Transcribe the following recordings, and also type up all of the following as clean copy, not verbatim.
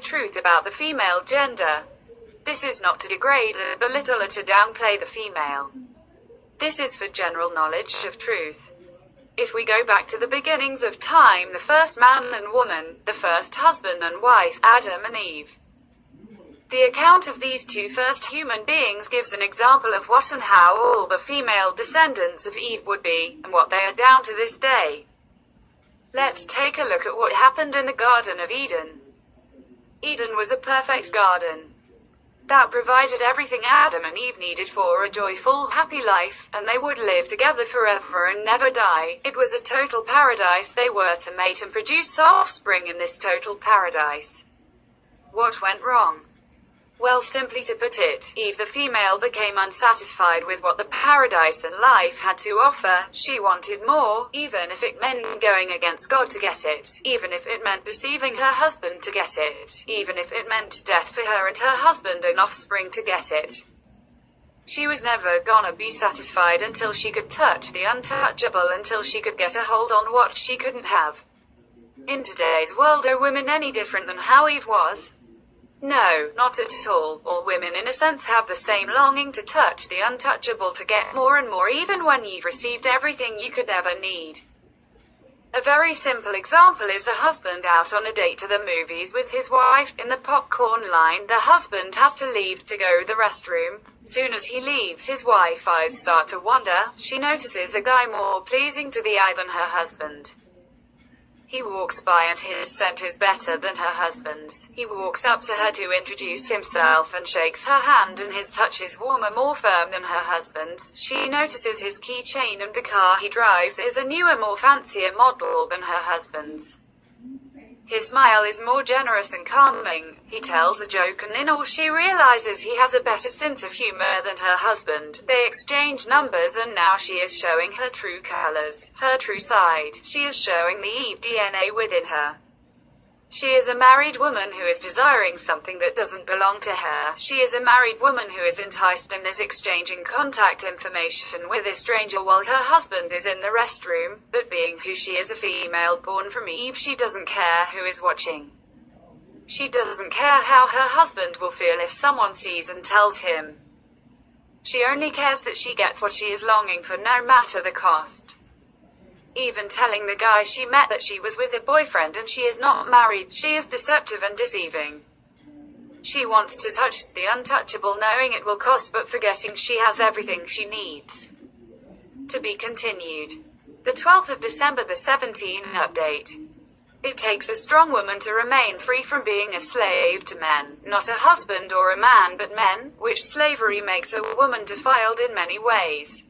truth about the female gender. This is not to degrade or belittle or to downplay the female. This is for general knowledge of truth. If we go back to the beginnings of time, the first man and woman, the first husband and wife, Adam and Eve. The account of these two first human beings gives an example of what and how all the female descendants of Eve would be, and what they are down to this day. Let's take a look at what happened in the Garden of Eden. Eden was a perfect garden that provided everything Adam and Eve needed for a joyful, happy life, and they would live together forever and never die. It was a total paradise. They were to mate and produce offspring in this total paradise. What went wrong? Well, simply to put it, Eve the female became unsatisfied with what the paradise and life had to offer. She wanted more, even if it meant going against God to get it, even if it meant deceiving her husband to get it, even if it meant death for her and her husband and offspring to get it. She was never gonna be satisfied until she could touch the untouchable, until she could get a hold on what she couldn't have. In today's world, are women any different than how Eve was? No, not at all. All women in a sense have the same longing to touch the untouchable, to get more and more, even when you've received everything you could ever need. A very simple example is a husband out on a date to the movies with his wife. In the popcorn line, the husband has to leave to go to the restroom. Soon as he leaves, his wife's eyes start to wander. She notices a guy more pleasing to the eye than her husband. He walks by and his scent is better than her husband's. He walks up to her to introduce himself and shakes her hand, and his touch is warmer, more firm than her husband's. She notices his keychain and the car he drives is a newer, more fancier model than her husband's. His smile is more generous and calming. He tells a joke, and in all she realizes he has a better sense of humor than her husband. They exchange numbers, and now she is showing her true colors, her true side. She is showing the Eve DNA within her. She is a married woman who is desiring something that doesn't belong to her. She is a married woman who is enticed and is exchanging contact information with a stranger while her husband is in the restroom. But being who she is, a female born from Eve, she doesn't care who is watching. She doesn't care how her husband will feel if someone sees and tells him. She only cares that she gets what she is longing for, no matter the cost. Even telling the guy she met that she was with a boyfriend and she is not married, she is deceptive and deceiving. She wants to touch the untouchable, knowing it will cost, but forgetting she has everything she needs. To be continued. The 12th of December, the 17 update. It takes a strong woman to remain free from being a slave to men, not a husband or a man, but men, which slavery makes a woman defiled in many ways.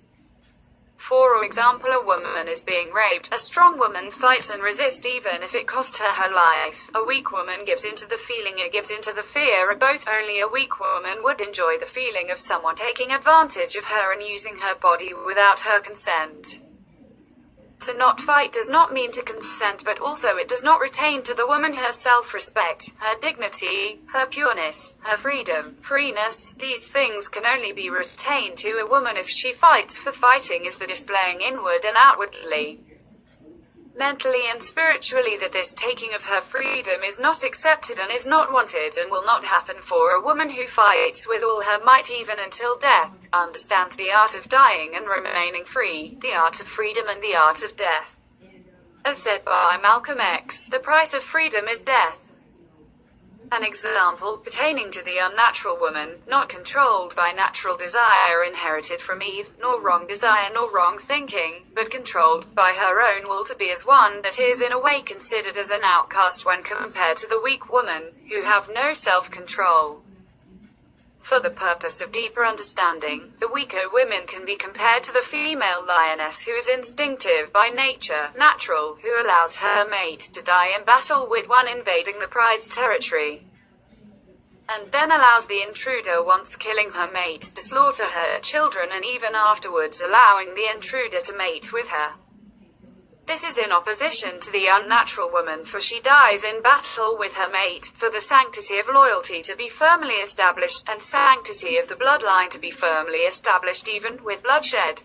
For example, a woman is being raped. A strong woman fights and resists even if it cost her her life. A weak woman gives into the feeling, it gives into the fear of both. Only a weak woman would enjoy the feeling of someone taking advantage of her and using her body without her consent. To not fight does not mean to consent, but also it does not retain to the woman her self-respect, her dignity, her pureness, her freedom, freeness. These things can only be retained to a woman if she fights, for fighting is the displaying inward and outwardly, mentally and spiritually, that this taking of her freedom is not accepted and is not wanted, and will not happen for a woman who fights with all her might even until death, understands the art of dying and remaining free, the art of freedom and the art of death. As said by Malcolm X, the price of freedom is death. An example pertaining to the unnatural woman, not controlled by natural desire inherited from Eve, nor wrong desire nor wrong thinking, but controlled by her own will to be as one that is in a way considered as an outcast when compared to the weak woman, who have no self-control. For the purpose of deeper understanding, the weaker women can be compared to the female lioness who is instinctive by nature, natural, who allows her mate to die in battle with one invading the prized territory, and then allows the intruder, once killing her mate, to slaughter her children, and even afterwards allowing the intruder to mate with her. This is in opposition to the unnatural woman, for she dies in battle with her mate, for the sanctity of loyalty to be firmly established, and sanctity of the bloodline to be firmly established even with bloodshed.